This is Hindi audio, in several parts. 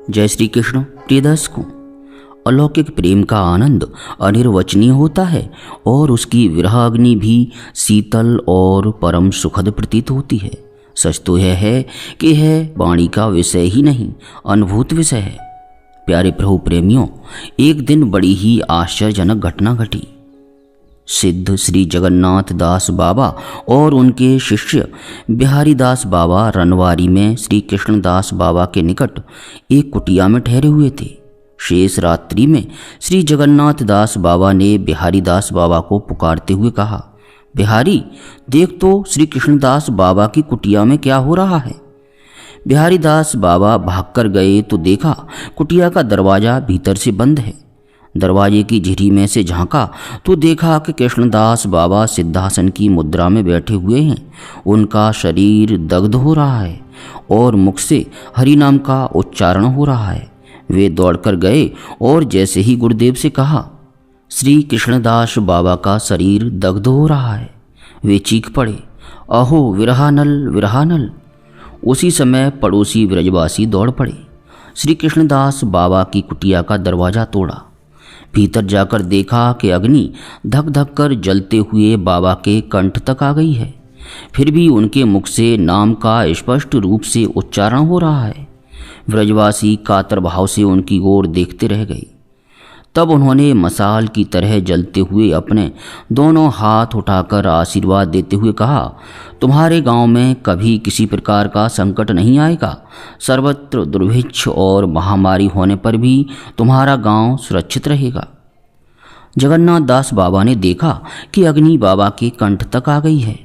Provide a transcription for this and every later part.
जय श्री कृष्ण। प्रिय दर्शकों, अलौकिक प्रेम का आनंद अनिर्वचनीय होता है और उसकी विरहाग्नि भी शीतल और परम सुखद प्रतीत होती है। सच तो यह है कि यह वाणी का विषय ही नहीं, अनुभूत विषय है। प्यारे प्रभु प्रेमियों, एक दिन बड़ी ही आश्चर्यजनक घटना घटी। सिद्ध श्री जगन्नाथ दास बाबा और उनके शिष्य बिहारी दास बाबा रनवारी में श्री कृष्णदास बाबा के निकट एक कुटिया में ठहरे हुए थे। शेष रात्रि में श्री जगन्नाथ दास बाबा ने बिहारी दास बाबा को पुकारते हुए कहा, बिहारी, देख तो श्री कृष्णदास बाबा की कुटिया में क्या हो रहा है। बिहारी दास बाबा भागकर गए तो देखा कुटिया का दरवाजा भीतर से बंद है। दरवाजे की झिरी में से झांका तो देखा कि कृष्णदास बाबा सिद्धासन की मुद्रा में बैठे हुए हैं। उनका शरीर दग्ध हो रहा है और मुख से हरि नाम का उच्चारण हो रहा है। वे दौड़कर गए और जैसे ही गुरुदेव से कहा, श्री कृष्णदास बाबा का शरीर दग्ध हो रहा है, वे चीख पड़े, अहो विरहानल विरहानल। उसी समय पड़ोसी ब्रजवासी दौड़ पड़े। श्री कृष्णदास बाबा की कुटिया का दरवाज़ा तोड़ा। भीतर जाकर देखा कि अग्नि धक धक कर जलते हुए बाबा के कंठ तक आ गई है। फिर भी उनके मुख से नाम का स्पष्ट रूप से उच्चारण हो रहा है। ब्रजवासी कातर भाव से उनकी ओर देखते रह गए। तब उन्होंने मसाल की तरह जलते हुए अपने दोनों हाथ उठाकर आशीर्वाद देते हुए कहा, तुम्हारे गांव में कभी किसी प्रकार का संकट नहीं आएगा। सर्वत्र दुर्भिक्ष और महामारी होने पर भी तुम्हारा गांव सुरक्षित रहेगा। जगन्नाथ दास बाबा ने देखा कि अग्नि बाबा के कंठ तक आ गई है।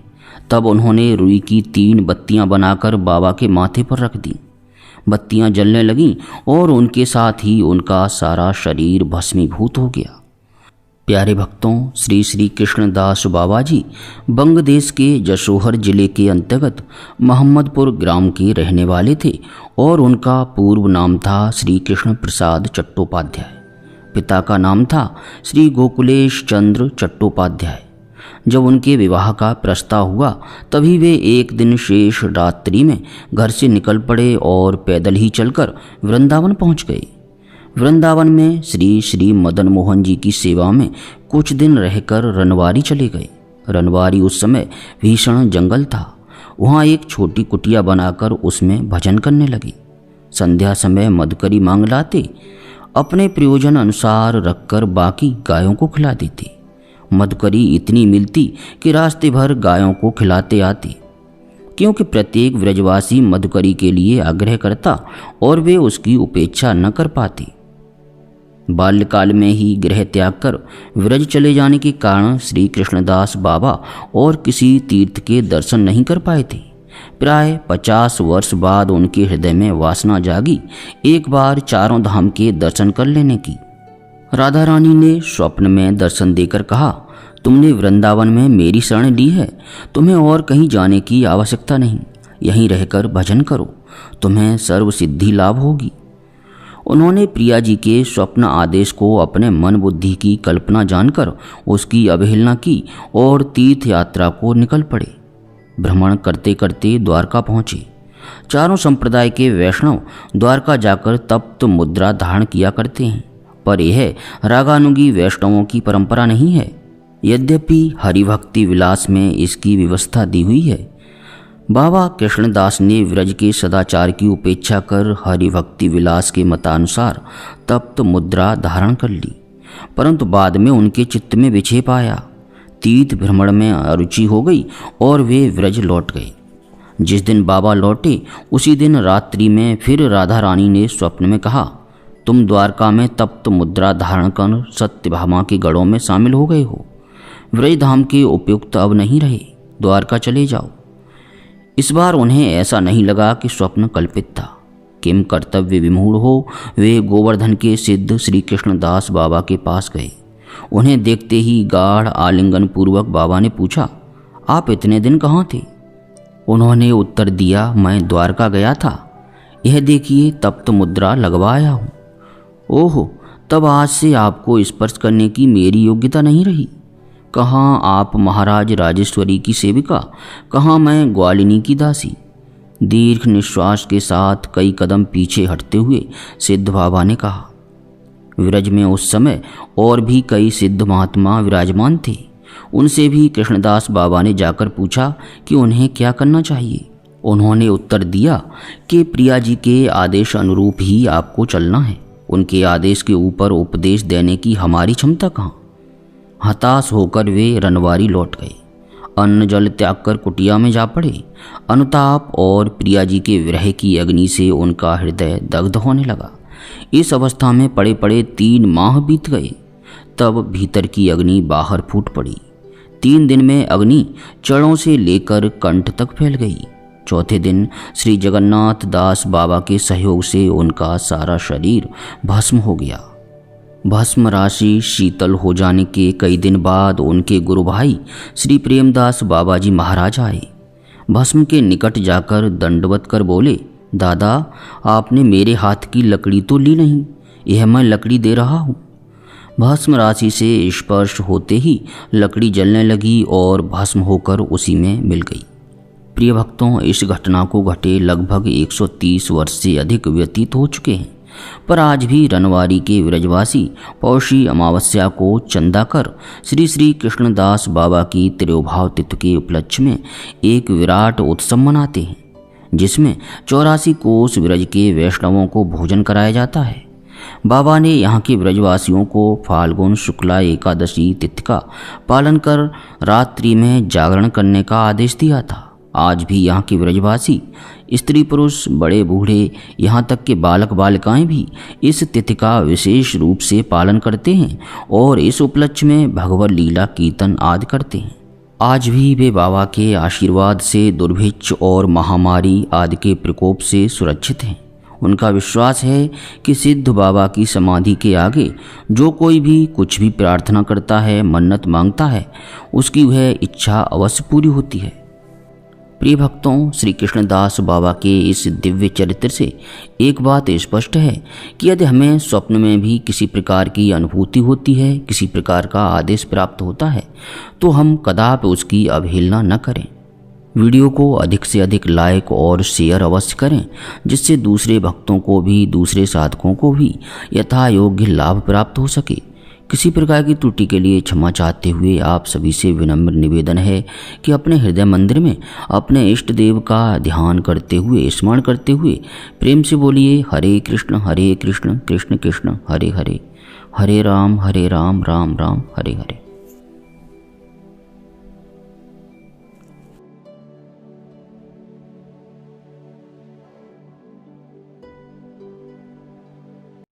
तब उन्होंने रुई की 3 बत्तियां बनाकर बाबा के माथे पर रख दी। बत्तियां जलने लगीं और उनके साथ ही उनका सारा शरीर भस्मीभूत हो गया। प्यारे भक्तों, श्री श्री कृष्णदास बाबा जी बंग देश के जशोहर जिले के अंतर्गत मोहम्मदपुर ग्राम के रहने वाले थे और उनका पूर्व नाम था श्री कृष्ण प्रसाद चट्टोपाध्याय। पिता का नाम था श्री गोकुलेश चंद्र चट्टोपाध्याय। जब उनके विवाह का प्रस्ताव हुआ तभी वे एक दिन शेष रात्रि में घर से निकल पड़े और पैदल ही चलकर वृंदावन पहुंच गए। वृंदावन में श्री श्री मदन मोहन जी की सेवा में कुछ दिन रहकर रनवारी चले गए। रनवारी उस समय भीषण जंगल था। वहाँ एक छोटी कुटिया बनाकर उसमें भजन करने लगे। संध्या समय मधुकरी मांग लाते, अपने प्रयोजन अनुसार रखकर बाकी गायों को खिला देते। मधुकरी इतनी मिलती कि रास्ते भर गायों को खिलाते आते, क्योंकि प्रत्येक व्रजवासी मधुकरी के लिए आग्रह करता और वे उसकी उपेक्षा न कर पाते। बाल्यकाल में ही गृह त्याग कर व्रज चले जाने के कारण श्री कृष्णदास बाबा और किसी तीर्थ के दर्शन नहीं कर पाए थे। प्राय 50 वर्ष बाद उनके हृदय में वासना जागी एक बार चारों धाम के दर्शन कर लेने की। राधा रानी ने स्वप्न में दर्शन देकर कहा, तुमने वृंदावन में मेरी शरण ली है, तुम्हें और कहीं जाने की आवश्यकता नहीं। यहीं रहकर भजन करो, तुम्हें सर्व सिद्धि लाभ होगी। उन्होंने प्रिया जी के स्वप्न आदेश को अपने मन बुद्धि की कल्पना जानकर उसकी अवहेलना की और तीर्थ यात्रा को निकल पड़े। भ्रमण करते करते द्वारका पहुँचे। चारों संप्रदाय के वैष्णव द्वारका जाकर तप्त मुद्रा धारण किया करते हैं, पर यह रागानुगी वैष्णवों की परंपरा नहीं है। यद्यपि हरिभक्ति विलास में इसकी व्यवस्था दी हुई है। बाबा कृष्णदास ने व्रज के सदाचार की उपेक्षा कर हरिभक्ति विलास के मतानुसार तप्त मुद्रा धारण कर ली, परंतु बाद में उनके चित्त में विक्षेप आया। तीर्थ भ्रमण में अरुचि हो गई और वे व्रज लौट गए। जिस दिन बाबा लौटे उसी दिन रात्रि में फिर राधा रानी ने स्वप्न में कहा, तुम द्वारका में तप्त मुद्रा धारण कर सत्यभामा के गढ़ों में शामिल हो गए हो। व्रजधाम के उपयुक्त अब नहीं रहे, द्वारका चले जाओ। इस बार उन्हें ऐसा नहीं लगा कि स्वप्न कल्पित था। किम कर्तव्य विमूढ़ हो वे गोवर्धन के सिद्ध श्री कृष्णदास बाबा के पास गए। उन्हें देखते ही गाढ़ आलिंगन पूर्वक बाबा ने पूछा, आप इतने दिन कहाँ थे? उन्होंने उत्तर दिया, मैं द्वारका गया था, यह देखिए तप्त मुद्रा लगवा आया हूँ। ओहो, तब आज से आपको स्पर्श करने की मेरी योग्यता नहीं रही। कहाँ आप महाराज राजेश्वरी की सेविका, कहाँ मैं ग्वालिनी की दासी। दीर्घ निश्वास के साथ कई कदम पीछे हटते हुए सिद्ध बाबा ने कहा। विरज में उस समय और भी कई सिद्ध महात्मा विराजमान थे। उनसे भी कृष्णदास बाबा ने जाकर पूछा कि उन्हें क्या करना चाहिए। उन्होंने उत्तर दिया कि प्रिया जी के आदेश अनुरूप ही आपको चलना है। उनके आदेश के ऊपर उपदेश देने की हमारी क्षमता कहाँ। हताश होकर वे रनवारी लौट गए। अन्न जल त्याग कर कुटिया में जा पड़े। अनुताप और प्रिया जी के विरह की अग्नि से उनका हृदय दग्ध होने लगा। इस अवस्था में पड़े पड़े 3 माह बीत गए। तब भीतर की अग्नि बाहर फूट पड़ी। 3 दिन में अग्नि चरणों से लेकर कंठ तक फैल गई। चौथे दिन श्री जगन्नाथ दास बाबा के सहयोग से उनका सारा शरीर भस्म हो गया। भस्म राशि शीतल हो जाने के कई दिन बाद उनके गुरु भाई श्री प्रेमदास बाबा जी महाराज आए। भस्म के निकट जाकर दंडवत कर बोले, दादा आपने मेरे हाथ की लकड़ी तो ली नहीं, यह मैं लकड़ी दे रहा हूँ। भस्म राशि से स्पर्श होते ही लकड़ी जलने लगी और भस्म होकर उसी में मिल गई। प्रिय भक्तों, इस घटना को घटे लगभग 130 वर्ष से अधिक व्यतीत हो चुके हैं, पर आज भी रनवारी के विरजवासी पौषी अमावस्या को चंदा कर श्री श्री कृष्णदास बाबा की तिरुभाव तिथि के उपलक्ष्य में एक विराट उत्सव मनाते हैं, जिसमें 84 कोस विरज के वैष्णवों को भोजन कराया जाता है। बाबा ने यहाँ के ब्रजवासियों को फाल्गुन शुक्ला एकादशी तिथि का पालन कर रात्रि में जागरण करने का आदेश दिया था। आज भी यहाँ के ब्रजवासी स्त्री पुरुष बड़े बूढ़े यहाँ तक के बालक बालिकाएं भी इस तिथि का विशेष रूप से पालन करते हैं और इस उपलक्ष्य में भगवत लीला कीर्तन आदि करते हैं। आज भी वे बाबा के आशीर्वाद से दुर्भिक्ष और महामारी आदि के प्रकोप से सुरक्षित हैं। उनका विश्वास है कि सिद्ध बाबा की समाधि के आगे जो कोई भी कुछ भी प्रार्थना करता है, मन्नत मांगता है, उसकी वह इच्छा अवश्य पूरी होती है। प्रिय भक्तों, श्री कृष्णदास बाबा के इस दिव्य चरित्र से एक बात स्पष्ट है कि यदि हमें स्वप्न में भी किसी प्रकार की अनुभूति होती है, किसी प्रकार का आदेश प्राप्त होता है, तो हम कदापि उसकी अवहेलना न करें। वीडियो को अधिक से अधिक लाइक और शेयर अवश्य करें, जिससे दूसरे भक्तों को भी, दूसरे साधकों को भी यथा योग्य लाभ प्राप्त हो सके। किसी प्रकार की त्रुटि के लिए क्षमा चाहते हुए आप सभी से विनम्र निवेदन है कि अपने हृदय मंदिर में अपने इष्ट देव का ध्यान करते हुए, स्मरण करते हुए प्रेम से बोलिए, हरे कृष्ण कृष्ण कृष्ण हरे हरे, हरे राम राम राम हरे हरे।